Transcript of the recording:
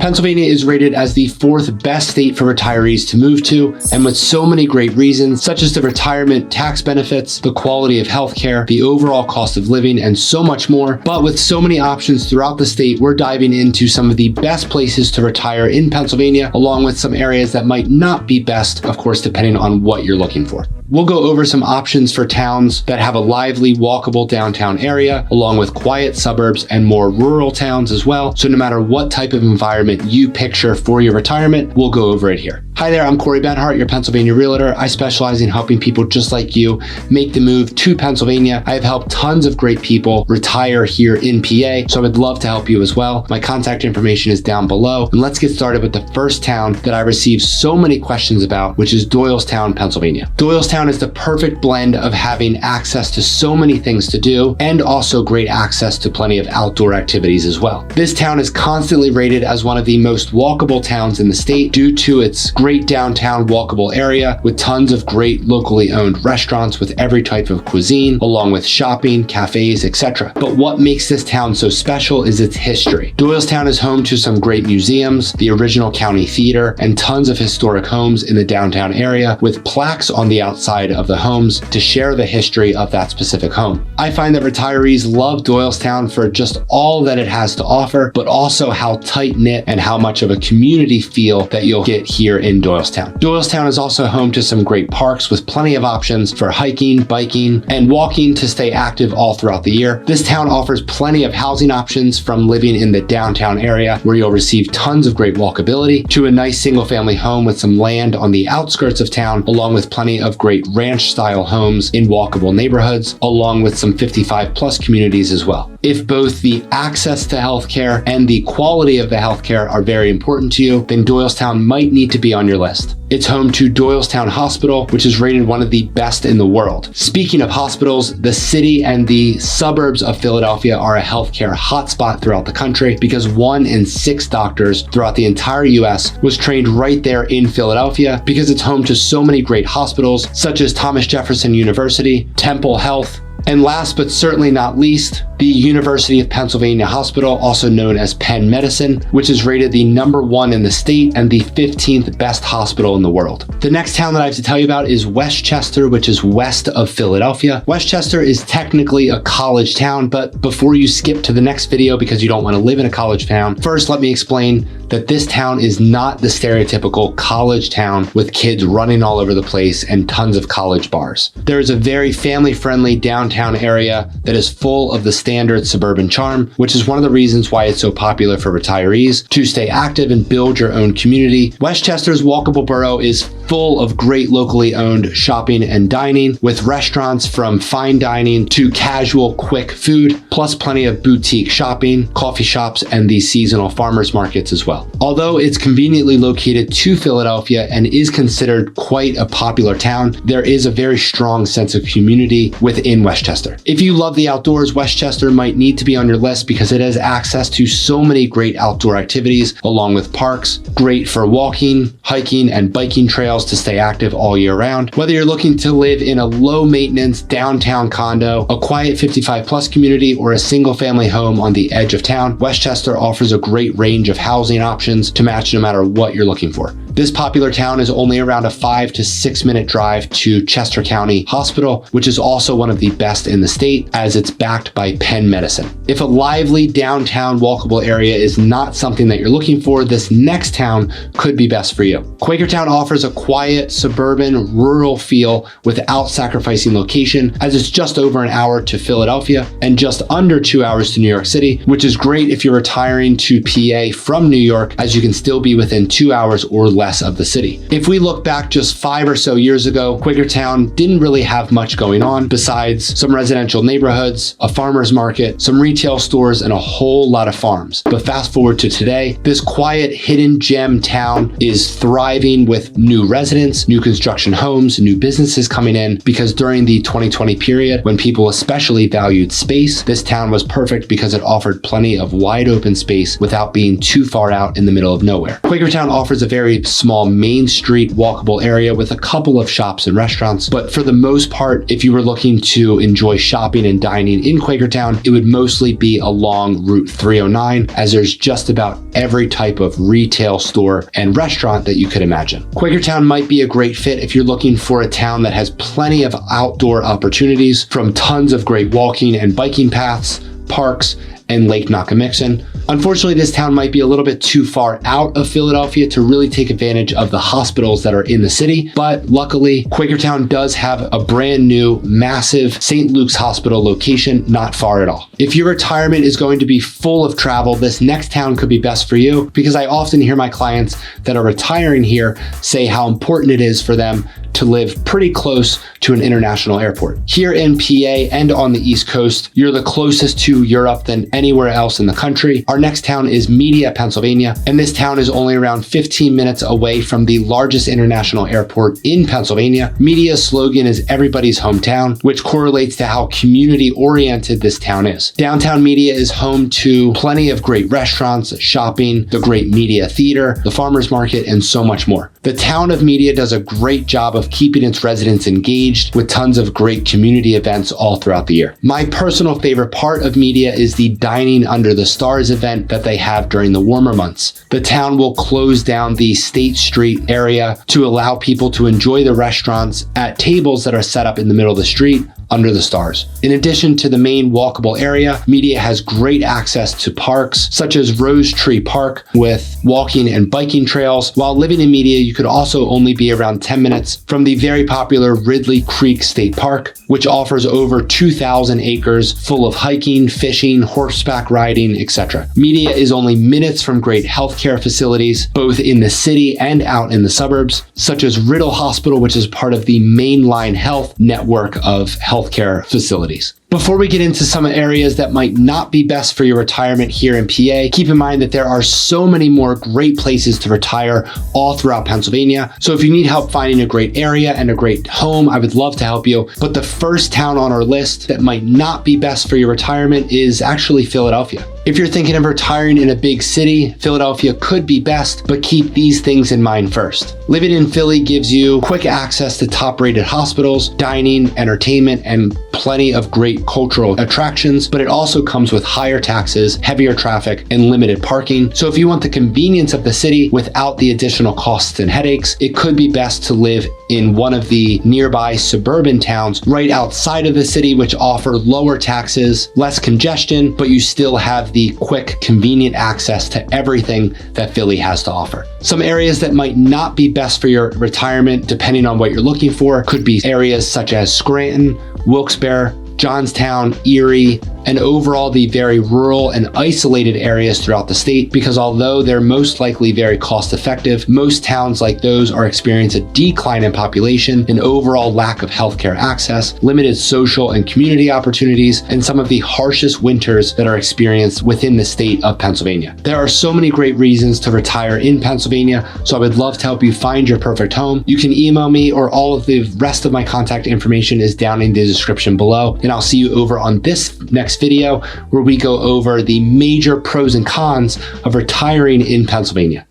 Pennsylvania is rated as the 4th best state for retirees to move to, and with so many great reasons, such as the retirement tax benefits, the quality of healthcare, the overall cost of living, and so much more. But with so many options throughout the state, we're diving into some of the best places to retire in Pennsylvania, along with some areas that might not be best, of course, depending on what you're looking for. We'll go over some options for towns that have a lively, walkable downtown area, along with quiet suburbs and more rural towns as well. So no matter what type of environment you picture for your retirement, we'll go over it here. Hi there, I'm Cory Benhardt, your Pennsylvania realtor. I specialize in helping people just like you make the move to Pennsylvania. I have helped tons of great people retire here in PA, so I would love to help you as well. My contact information is down below. And let's get started with the first town that I received so many questions about, which is Doylestown, Pennsylvania. Doylestown is the perfect blend of having access to so many things to do and also great access to plenty of outdoor activities as well. This town is constantly rated as one of the most walkable towns in the state due to its great downtown walkable area with tons of great locally owned restaurants with every type of cuisine, along with shopping, cafes, etc. But what makes this town so special is its history. Doylestown is home to some great museums, the original county theater, and tons of historic homes in the downtown area with plaques on the outside of the homes to share the history of that specific home. I find that retirees love Doylestown for just all that it has to offer, but also how tight-knit and how much of a community feel that you'll get here in Doylestown. Doylestown is also home to some great parks with plenty of options for hiking, biking, and walking to stay active all throughout the year. This town offers plenty of housing options, from living in the downtown area where you'll receive tons of great walkability to a nice single-family home with some land on the outskirts of town, along with plenty of great ranch-style homes in walkable neighborhoods, along with some 55+ communities as well. If both the access to healthcare and the quality of the healthcare are very important to you, then Doylestown might need to be on your list. It's home to Doylestown Hospital, which is rated one of the best in the world. Speaking of hospitals, the city and the suburbs of Philadelphia are a healthcare hotspot throughout the country because 1 in 6 doctors throughout the entire US was trained right there in Philadelphia because it's home to so many great hospitals such as Thomas Jefferson University, Temple Health, and last but certainly not least, the University of Pennsylvania Hospital, also known as Penn Medicine, which is rated the #1 in the state and the 15th best hospital in the world. The next town that I have to tell you about is Westchester, which is west of Philadelphia. Westchester is technically a college town, but before you skip to the next video because you don't want to live in a college town, first let me explain that this town is not the stereotypical college town with kids running all over the place and tons of college bars. There is a very family-friendly downtown area that is full of the standard suburban charm, which is one of the reasons why it's so popular for retirees to stay active and build your own community. Westchester's walkable borough is full of great locally owned shopping and dining, with restaurants from fine dining to casual quick food, plus plenty of boutique shopping, coffee shops, and the seasonal farmers markets as well. Although it's conveniently located to Philadelphia and is considered quite a popular town, there is a very strong sense of community within Westchester. If you love the outdoors, Westchester might need to be on your list because it has access to so many great outdoor activities along with parks, great for walking, hiking, and biking trails to stay active all year round. Whether you're looking to live in a low maintenance downtown condo, a quiet 55+ community, or a single family home on the edge of town, Westchester offers a great range of housing options to match no matter what you're looking for. This popular town is only around a 5 to 6 minute drive to Chester County Hospital, which is also one of the best in the state as it's backed by Penn Medicine. If a lively downtown walkable area is not something that you're looking for, this next town could be best for you. Quakertown offers a quiet, suburban, rural feel without sacrificing location, as it's just over an hour to Philadelphia and just under 2 hours to New York City, which is great if you're retiring to PA from New York, as you can still be within 2 hours or less of the city. If we look back just 5 or so years ago, Quakertown didn't really have much going on besides some residential neighborhoods, a farmer's market, some retail stores, and a whole lot of farms. But fast forward to today, this quiet hidden gem town is thriving with new residents, new construction homes, new businesses coming in, because during the 2020 period, when people especially valued space, this town was perfect because it offered plenty of wide open space without being too far out in the middle of nowhere. Quakertown offers a very small main street walkable area with a couple of shops and restaurants. But for the most part, if you were looking to enjoy shopping and dining in Quakertown, it would mostly be along Route 309, as there's just about every type of retail store and restaurant that you could imagine. Quakertown might be a great fit if you're looking for a town that has plenty of outdoor opportunities, from tons of great walking and biking paths, parks, and Lake Nakamixon. Unfortunately, this town might be a little bit too far out of Philadelphia to really take advantage of the hospitals that are in the city, but luckily, Quakertown does have a brand new, massive St. Luke's Hospital location not far at all. If your retirement is going to be full of travel, this next town could be best for you, because I often hear my clients that are retiring here say how important it is for them to live pretty close to an international airport. Here in PA and on the East Coast, you're the closest to Europe than anywhere else in the country. Our next town is Media, Pennsylvania, and this town is only around 15 minutes away from the largest international airport in Pennsylvania. Media's slogan is everybody's hometown, which correlates to how community-oriented this town is. Downtown Media is home to plenty of great restaurants, shopping, the great Media Theater, the farmers market, and so much more. The town of Media does a great job of keeping its residents engaged with tons of great community events all throughout the year. My personal favorite part of Media is the Dining Under the Stars event that they have during the warmer months. The town will close down the State Street area to allow people to enjoy the restaurants at tables that are set up in the middle of the street under the stars. In addition to the main walkable area, Media has great access to parks such as Rose Tree Park with walking and biking trails. While living in Media, you could also only be around 10 minutes from the very popular Ridley Creek State Park, which offers over 2,000 acres full of hiking, fishing, horseback riding, etc. Media is only minutes from great healthcare facilities, both in the city and out in the suburbs, such as Riddle Hospital, which is part of the Mainline Health network of healthcare facilities. Before we get into some areas that might not be best for your retirement here in PA, keep in mind that there are so many more great places to retire all throughout Pennsylvania. So if you need help finding a great area and a great home, I would love to help you. But the first town on our list that might not be best for your retirement is actually Philadelphia. If you're thinking of retiring in a big city, Philadelphia could be best, but keep these things in mind first. Living in Philly gives you quick access to top-rated hospitals, dining, entertainment, and plenty of great cultural attractions, but it also comes with higher taxes, heavier traffic, and limited parking. So if you want the convenience of the city without the additional costs and headaches, it could be best to live in one of the nearby suburban towns right outside of the city, which offer lower taxes, less congestion, but you still have the quick, convenient access to everything that Philly has to offer. Some areas that might not be best for your retirement, depending on what you're looking for, could be areas such as Scranton, Wilkes-Barre, Johnstown, Erie, and overall the very rural and isolated areas throughout the state, because although they're most likely very cost effective, most towns like those are experiencing a decline in population, an overall lack of healthcare access, limited social and community opportunities, and some of the harshest winters that are experienced within the state of Pennsylvania. There are so many great reasons to retire in Pennsylvania, so I would love to help you find your perfect home. You can email me, or all of the rest of my contact information is down in the description below. And I'll see you over on this next video where we go over the major pros and cons of retiring in Pennsylvania.